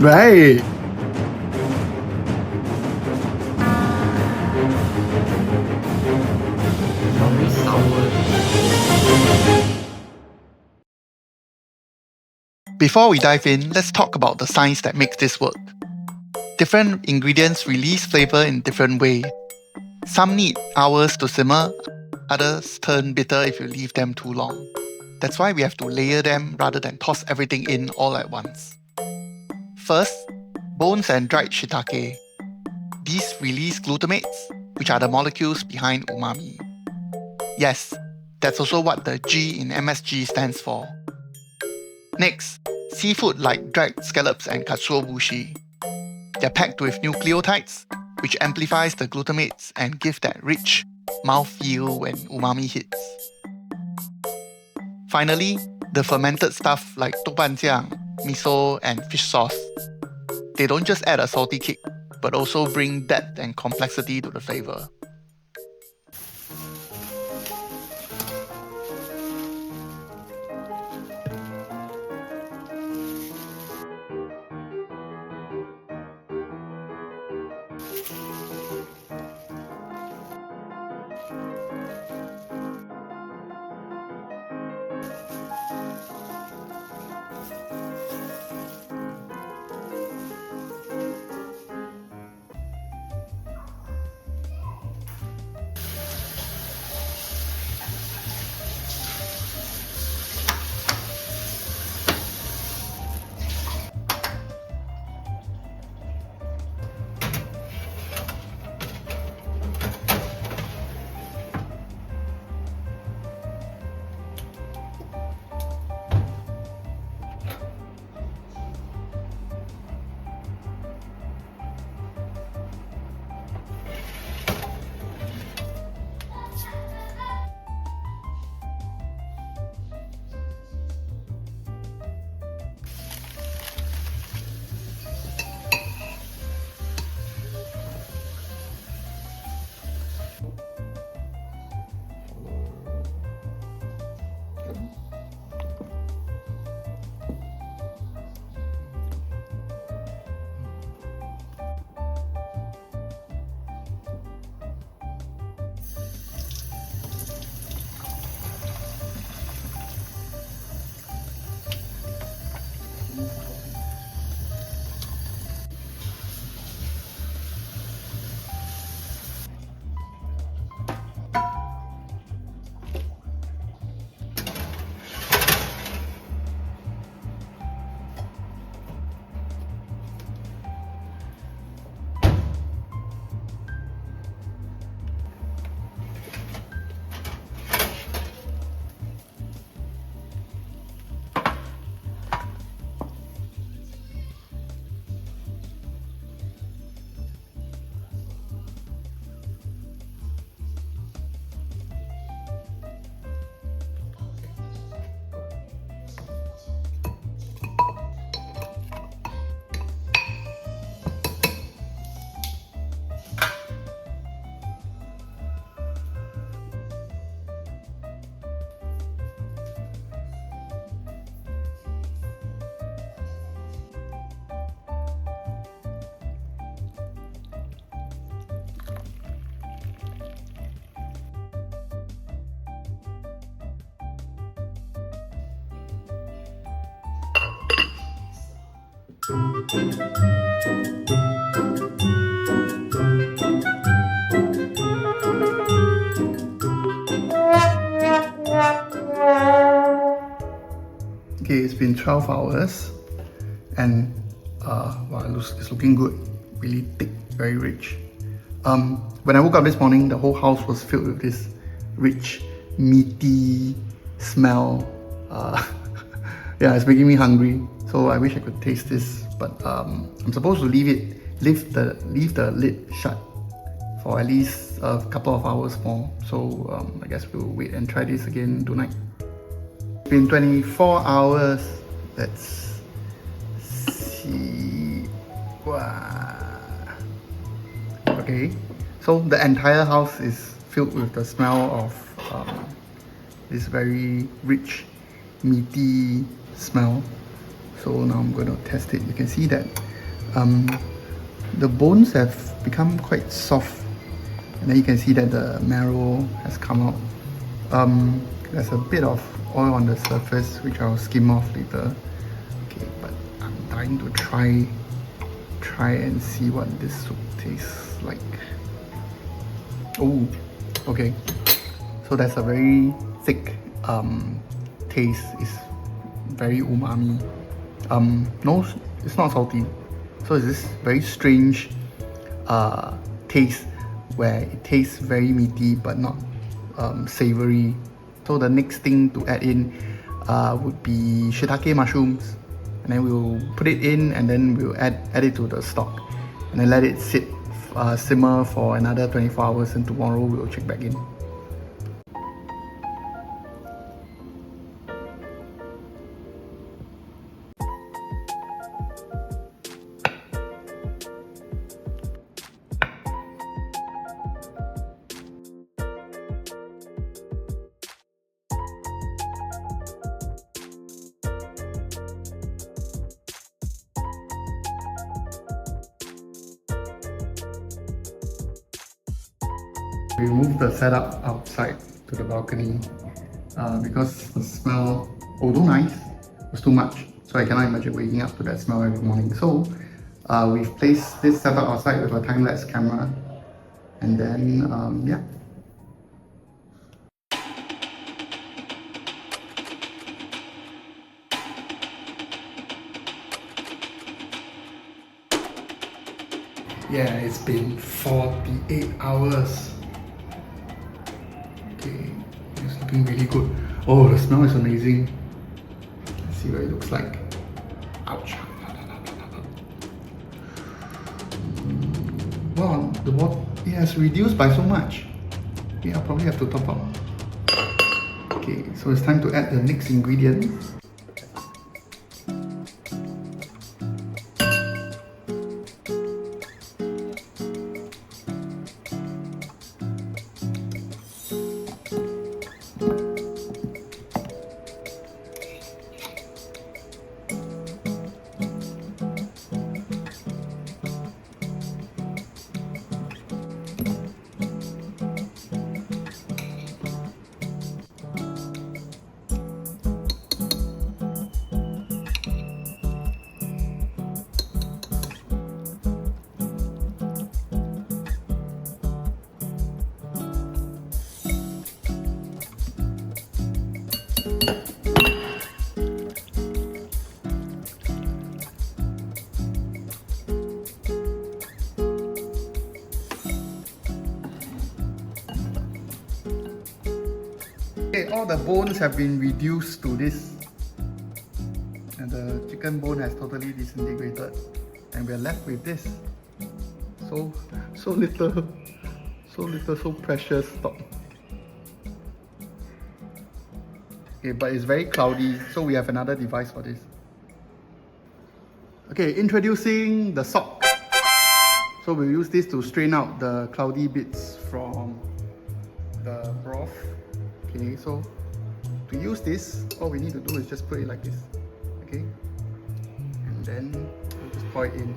Right. Very sour. Before we dive in, let's talk about the science that makes this work. Different ingredients release flavor in different ways. Some need hours to simmer, others turn bitter if you leave them too long. That's why we have to layer them rather than toss everything in all at once. First, bones and dried shiitake. These release glutamates, which are the molecules behind umami. Yes, that's also what the G in MSG stands for. Next, seafood like dried scallops and katsuobushi. They're packed with nucleotides, which amplifies the glutamates and give that rich mouthfeel when umami hits. Finally, the fermented stuff like doubanjiang, miso, and fish sauce. They don't just add a salty kick, but also bring depth and complexity to the flavor. Okay, it's been 12 hours and wow, it's looking good. Really thick, very rich. When I woke up this morning, the whole house was filled with this rich, meaty smell. Yeah, it's making me hungry. So I wish I could taste this, but I'm supposed to leave the lid shut for at least a couple of hours more. So I guess we'll wait and try this again tonight. It's been 24 hours. Let's see. Wow. Okay, so the entire house is filled with the smell of this very rich, meaty smell. So now I'm going to test it. You can see that the bones have become quite soft, and then you can see that the marrow has come out. There's a bit of oil on the surface which I'll skim off later. Okay, but I'm dying to try and see what this soup tastes like. Oh, okay. So there's a very thick taste. It's very umami. No, it's not salty. So it's this very strange taste where it tastes very meaty but not savory. So the next thing to add in would be shiitake mushrooms, and then we'll put it in, and then we'll add it to the stock, and then let it sit simmer for another 24 hours, and tomorrow we'll check back in. We moved the setup outside to the balcony because the smell, although nice, was too much. So I cannot imagine waking up to that smell every morning. So we've placed this setup outside with a time-lapse camera, and then yeah. Yeah, it's been 48 hours. Okay, it's looking really good. Oh, the smell is amazing. Let's see what it looks like. Ouch. Wow, the water, it has reduced by so much. Okay, I'll probably have to top up. Okay, so it's time to add the next ingredient. Okay, all the bones have been reduced to this, and the chicken bone has totally disintegrated, and we're left with this. So little, so precious stock. Okay, but it's very cloudy, so we have another device for this. Okay, introducing the sock. So we'll use this to strain out the cloudy bits from the broth. Okay, so to use this, all we need to do is just put it like this. Okay, and then we'll just pour it in.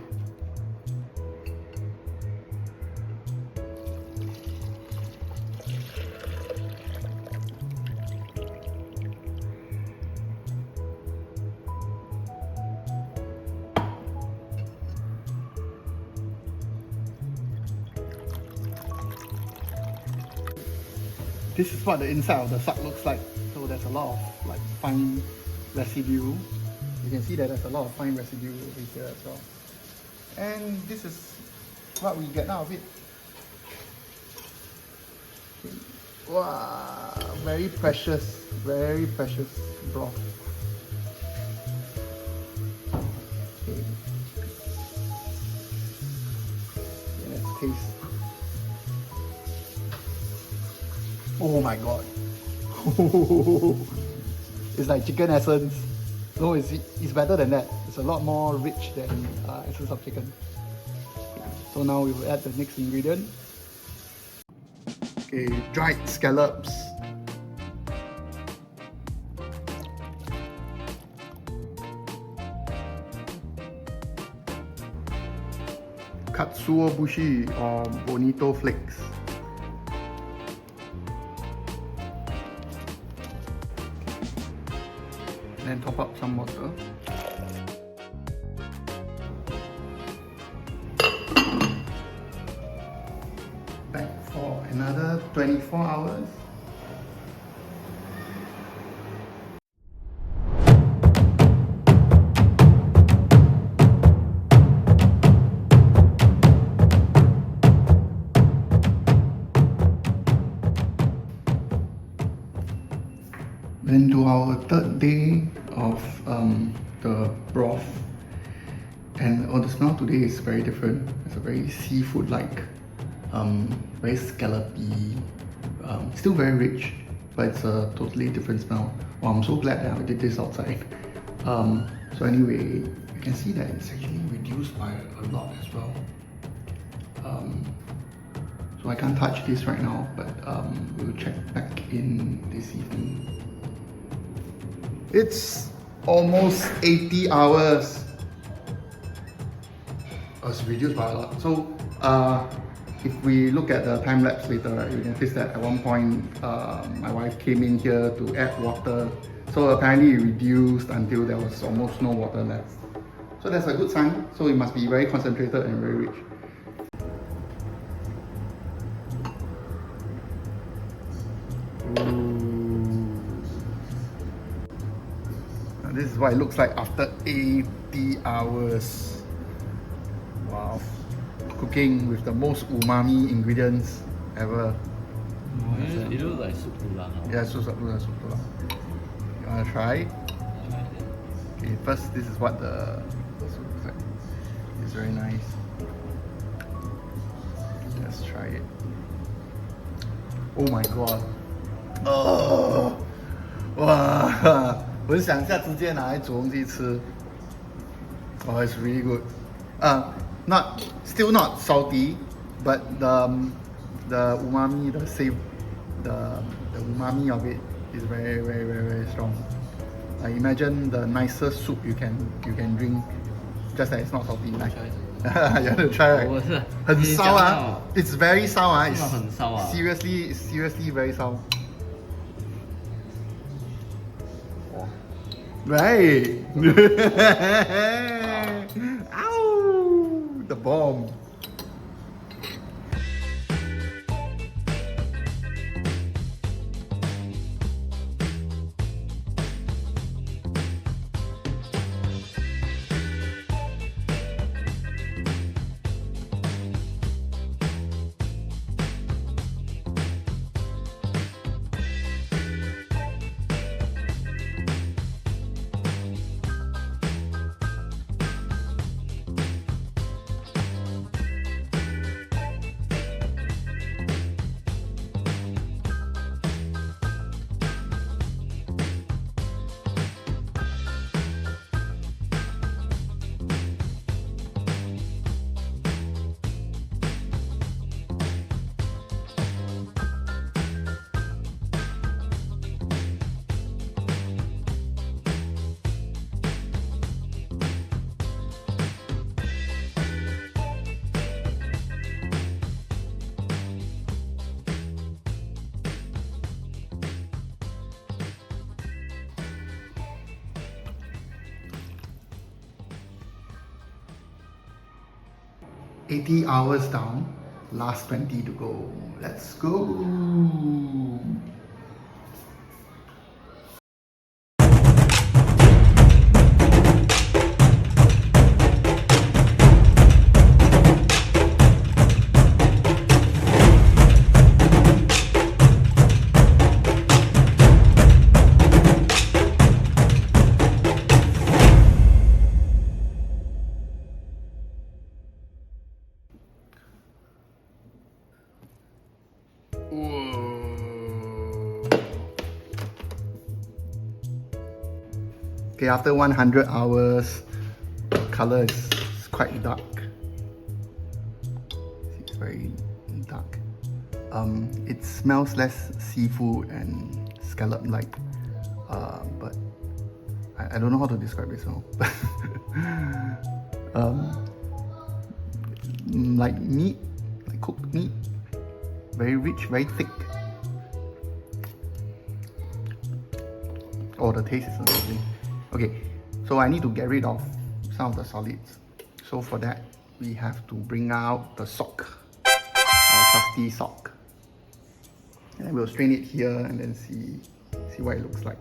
This is what the inside of the sock looks like. So there's a lot of like fine residue. You can see that there's a lot of fine residue over here as well. And this is what we get out of it. Okay. Wow, very precious broth. Okay. Let's taste. Oh my god. It's like chicken essence. No, it's better than that. It's a lot more rich than essence of chicken. So now we will add the next ingredient. Okay, dried scallops. Katsuobushi or bonito flakes. Then top up some water. Back for another 24 hours. Then to our third day of the broth, and the smell today is very different. It's a very seafood-like, very scallopy, still very rich, but it's a totally different smell. Well, I'm so glad that I did this outside. So anyway, you can see that it's actually reduced by a lot as well. So I can't touch this right now, but we'll check back in this evening. It's almost 80 hours. It's reduced by a lot. So if we look at the time lapse later, right, you notice that at one point my wife came in here to add water. So apparently it reduced until there was almost no water left. So that's a good sign. So it must be very concentrated and very rich. This is what it looks like after 80 hours. Wow. Cooking with the most umami ingredients ever. It looks like soup tulang. Yeah, soup tulang. You wanna try? Okay, first this is what the soup looks like. It's very nice. Let's try it. Oh my god. Oh! Wow! 我是想一下直接拿来煮东西吃。Oh, it's really good. Still not salty, but the umami, the umami of it is very, very, very, very strong. Imagine the nicest soup you can drink, just that it's not salty. Like, you have to try, right? 很烧啊 It's very 烧啊 It's seriously very 烧 Right. Ow! The bomb. $80 hours down, last 20 to go. Let's go. Okay, after 100 hours, the color is quite dark. It's very dark. It smells less seafood and scallop-like, but I don't know how to describe it now. Like meat, like cooked meat, very rich, very thick. Oh, the taste is amazing. Okay, so I need to get rid of some of the solids. So for that, we have to bring out the sock, our trusty sock. And then we'll strain it here and then see what it looks like.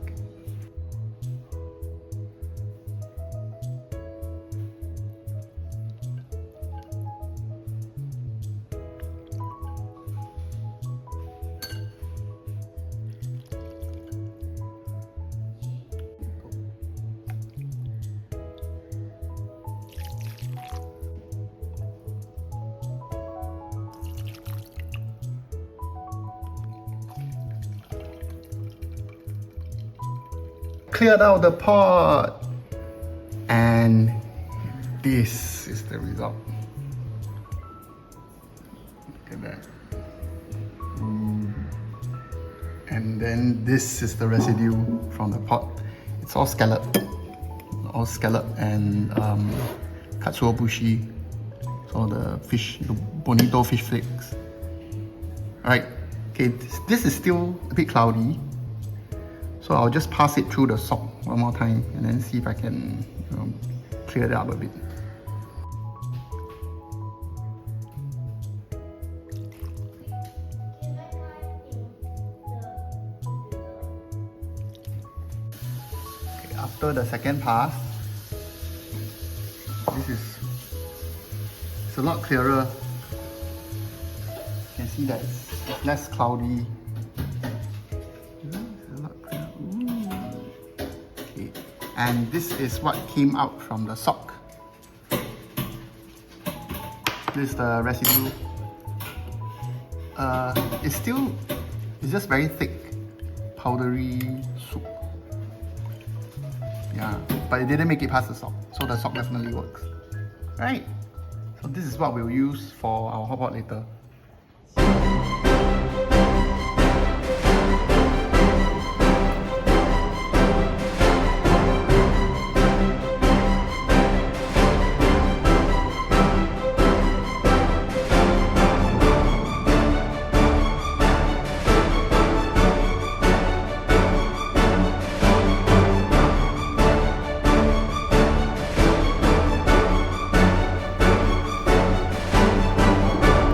Cleared out the pot, and this is the result. Look at that. And then this is the residue from the pot. It's all scallop and katsuobushi, so the fish, the bonito fish flakes. Alright, okay, this is still a bit cloudy. So I'll just pass it through the sock one more time and then see if I can clear it up a bit. Okay, after the second pass, it's a lot clearer. You can see that it's less cloudy. And this is what came out from the sock. This is the residue. It's just very thick, powdery soup. Yeah, but it didn't make it past the sock, so the sock definitely works. Right, so this is what we'll use for our hotpot later.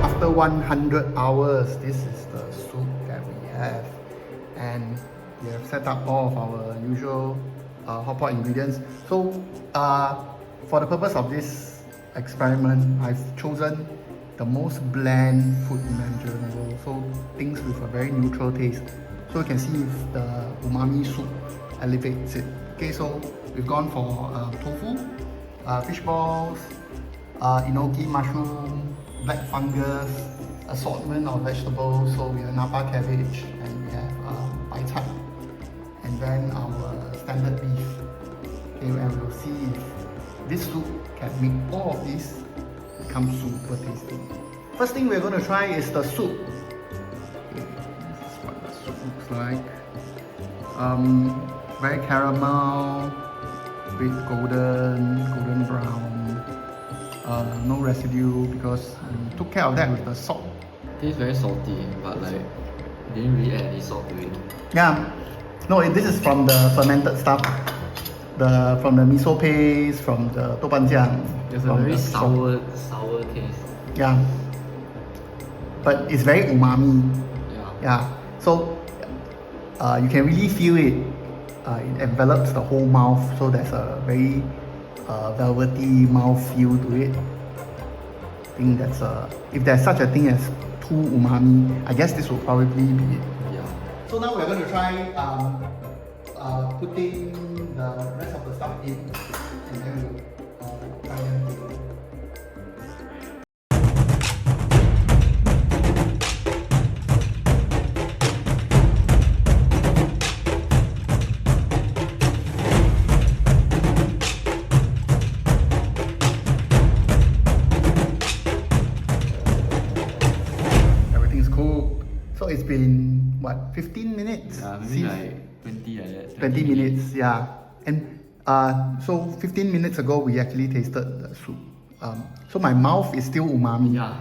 After 100 hours, this is the soup that we have, and we have set up all of our usual hotpot ingredients. So for the purpose of this experiment, I've chosen the most bland food imaginable, so things with a very neutral taste. So you can see if the umami soup elevates it. Okay, so we've gone for tofu, fish balls, enoki mushroom, black fungus, assortment of vegetables. So we have napa cabbage and we have bai cai, and then our standard beef. Okay, and we'll see if this soup can make all of these become super tasty. First thing we're going to try is the soup. Okay, this is what the soup looks like. Very caramel, bit golden brown. No residue because we took care of that with the salt. Tastes very salty, but like didn't really add any salt to it. Yeah, no, this is from the fermented stuff. From the miso paste, from the topanjiang. There's a very sour taste. Yeah, but it's very umami. Yeah. So you can really feel it. It envelops the whole mouth, so there's a very velvety mouth feel to it. I think that's if there's such a thing as too umami, I guess this will probably be it. Yeah. So now we're going to try putting the rest of the stuff in, and then we'll try them together. Everything's cooked. So it's been what, 15 minutes? Yeah, maybe like 20 like that. 20 minutes, yeah. And so 15 minutes ago we actually tasted the soup. So my mouth is still umami. Yeah.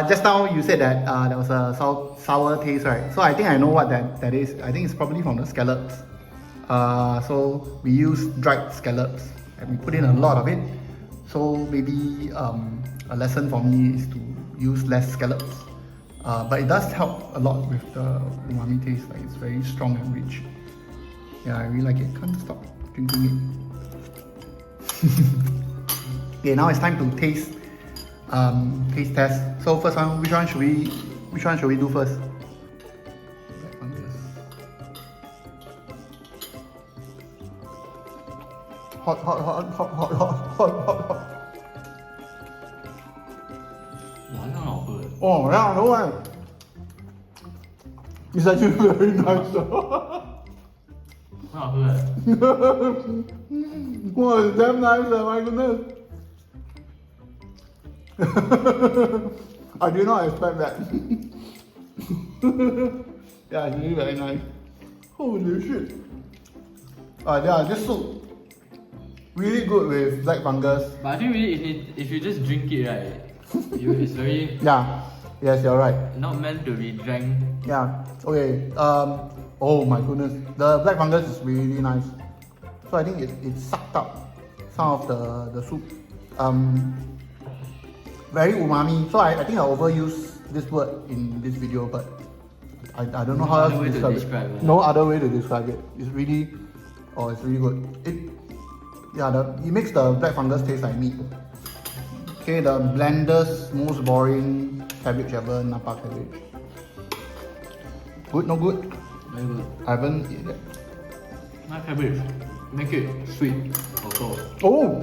Just now you said that there was a sour taste, right? So I think I know what that is. I think it's probably from the scallops. So we use dried scallops and we put in a lot of it. So maybe a lesson for me is to use less scallops. But it does help a lot with the umami taste. Like it's very strong and rich. Yeah, I really like it. Can't stop drinking it. Okay, now it's time to taste test. So first one, which one should we do first? Hot. Oh yeah, no way. It's actually very nice. Wow, it's damn nice, my goodness. I did not expect that. Yeah, it's really very nice. Holy shit. Yeah, this soup really good with black fungus. But I think really if you just drink it, right, it's very Yeah, yes, you're right. not meant to be drank. Yeah, okay. Oh my goodness, the black fungus is really nice. So I think it sucked up some of the soup. Very umami. So I think I overuse this word in this video, but I don't know how else to describe it. No other way to describe it. It's really, it's really good. It makes the black fungus taste like meat. Okay, the blandest, most boring cabbage ever, Napa cabbage. Good, no good? Very good. I haven't eaten it. Not cabbage. Make it sweet also. Oh,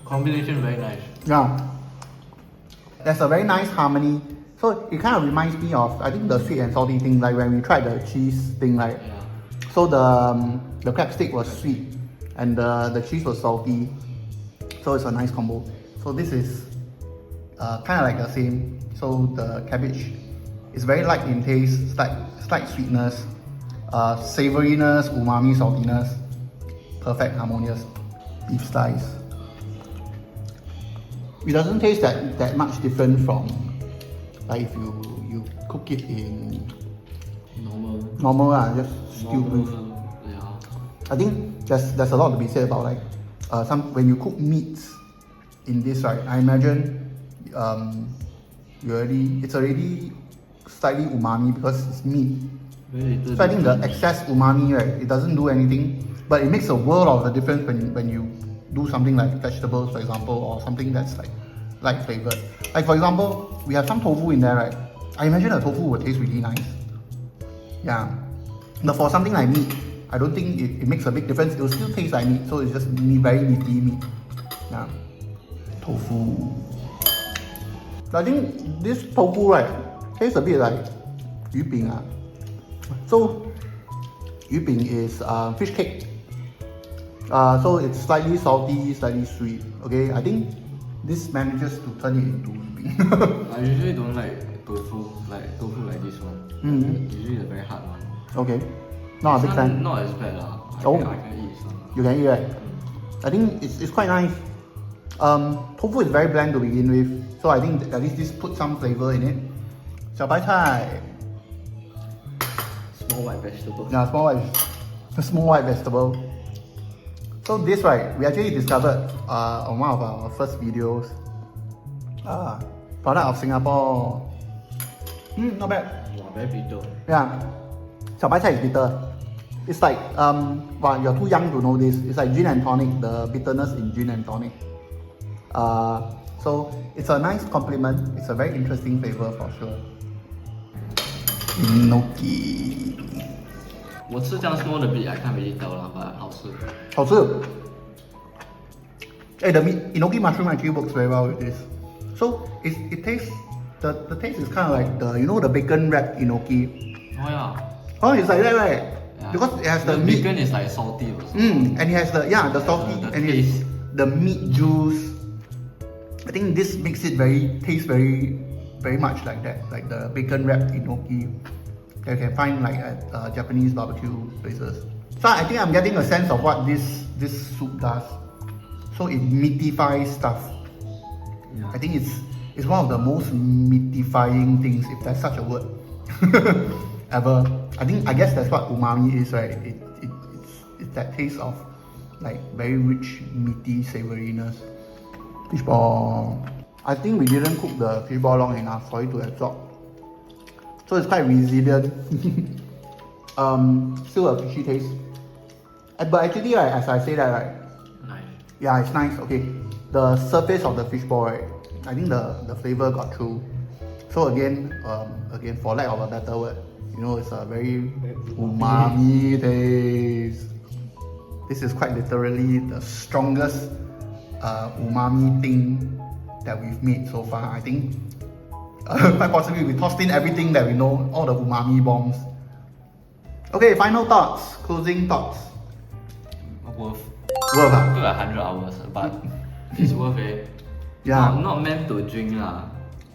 Combination very nice. yeah. There's a very nice harmony. So it kind of reminds me of, I think, the sweet and salty thing, like when we tried the cheese thing, right? Yeah. So the crab stick was sweet and the cheese was salty. So it's a nice combo. So this is kind of like the same. So the cabbage is very light in taste, slight sweetness, savoriness, umami, saltiness, perfect, harmonious beef slice. It doesn't taste that much different from like if you cook it in normal just stewed beef. Yeah. I think there's a lot to be said about like when you cook meats in this, right? I imagine it's already slightly umami because it's meat. So I think the excess umami, right, it doesn't do anything, but it makes a world of a difference when you do something like vegetables, for example, or something that's like light flavored. Like for example, we have some tofu in there, right? I imagine the tofu will taste really nice. Yeah. But for something like meat, I don't think it makes a big difference. It will still taste like meat, so it's just very meaty meat. Yeah. Tofu. I think this tofu, right, tastes a bit like 鱼饼. So 鱼饼 is fish cake. So it's slightly salty, slightly sweet. Okay, I think this manages to turn it into 鱼饼. I usually don't like tofu like this one. Usually the very hard one. Okay, not a big fan. Not as bad I can eat some. You can eat, right? I think it's quite nice. Tofu is very bland to begin with, so I think at least this put some flavor in it. 小白菜. Small white vegetable. Yeah, small white vegetable. So this, right, we actually discovered on one of our first videos. Product of Singapore. Not bad. Wow, very bitter. Yeah, 小白菜 is bitter. It's like you're too young to know this. It's like gin and tonic, the bitterness in gin and tonic. So it's a nice complement. It's a very interesting flavor for sure. Enoki. 我吃这样 small 的 bit I can't really tell lah, but 好吃。好吃. Hey, the enoki mushroom actually works very well with this. So it tastes, the taste is kind of like the bacon wrapped enoki. Oh yeah. Oh, it's like that, right? Yeah. Because it has the bacon meat. is like salty also. And it has the salty the and it has the meat juice. I think this makes it taste very very much like that, like the bacon wrapped enoki that you can find like at Japanese barbecue places. So I think I'm getting a sense of what this soup does. So it meatifies stuff. Yeah. I think it's one of the most meatifying things, if there's such a word, ever. I guess that's what umami is, right? It's that taste of like very rich, meaty savouriness. Fish ball. I think we didn't cook the fish ball long enough for it to absorb. So it's quite resilient. Still a fishy taste. But actually, right, as I say that, right? Nice. Yeah, it's nice. Okay, the surface of the fish ball, right? I think the flavor got through. So again, for lack of a better word, you know, it's a very umami taste. This is quite literally the strongest umami thing that we've made so far. I think quite possibly we tossed in everything that we know, all the umami bombs. Okay, final thoughts, closing thoughts. Worth. Worth ah? Took 100 hours, but it's worth it. Yeah. Not meant to drink lah.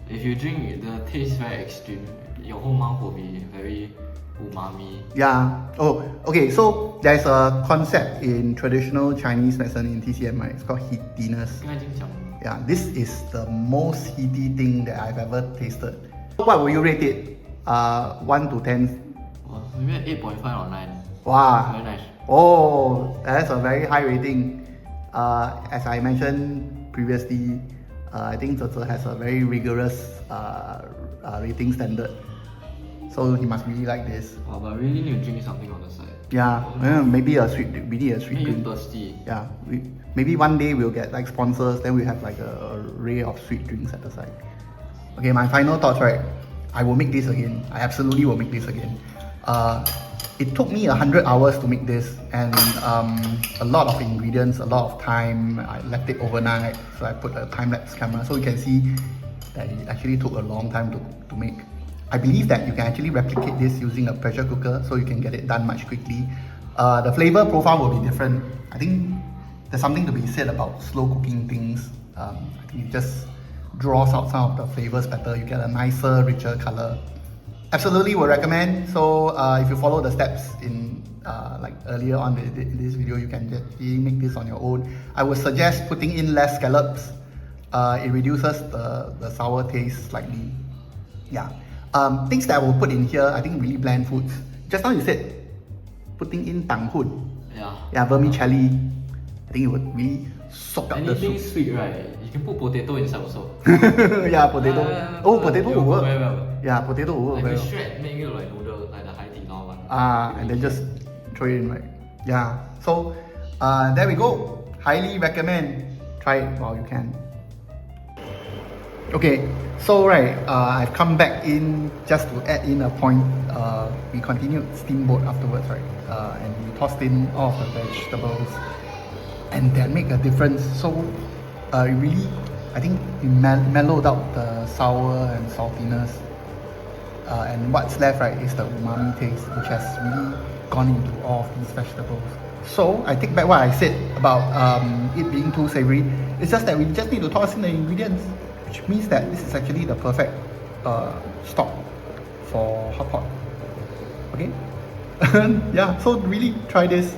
If you drink, the taste very extreme. Your whole mouth will be very umami. Yeah. Oh, okay. So there's a concept in traditional Chinese medicine in TCM, right? It's called heatiness. 刚才已经讲 Yeah, this is the most heaty thing that I've ever tasted. What will you rate it? 1 to 10. maybe 8.5 or 9. Wow. Very nice. Oh, that's a very high rating. As I mentioned previously, I think Zhe has a very rigorous rating standard. So he must really like this. Oh, but really need to drink something on the side. Yeah, maybe a sweet, really a sweet Make you drink. thirsty. Yeah, maybe one day we'll get like sponsors, then we have like a array of sweet drinks at the side. Okay, my final thoughts, right? I will make this again. I absolutely will make this again. It took me 100 hours to make this, and a lot of ingredients, a lot of time. I left it overnight, so I put a time-lapse camera so you can see that it actually took a long time to make. I believe that you can actually replicate this using a pressure cooker, so you can get it done much quickly. The flavor profile will be different. I think there's something to be said about slow cooking things. I think it just draws out some of the flavors better. You get a nicer, richer color. Absolutely would recommend. So if you follow the steps in like earlier on in this video, you can just make this on your own. I would suggest putting in less scallops. It reduces the sour taste slightly. Yeah. Things that I will put in here, I think really bland foods. Just now you said putting in tang hoon. Yeah. Yeah, vermicelli. I think it would really soak up the Anything soup. sweet, right? You can put potato inside also. Yeah, potato. Potato will work. Very well. Yeah, potato will work Like very a well. shred, make it like noodle, like the Hai Di Lao one. And then just throw it in, right? Yeah. So there we go. Highly recommend. Try it while you can. Okay, so right, I've come back in just to add in a point. We continued steamboat afterwards, right? And we tossed in all of the vegetables, and that make a difference. So it really, I think it mellowed out the sour and saltiness. And what's left, right, is the umami taste, which has really gone into all of these vegetables. So I take back what I said about it being too savory. It's just that we just need to toss in the ingredients, which means that this is actually the perfect stock for hotpot. Okay? Yeah, so really try this.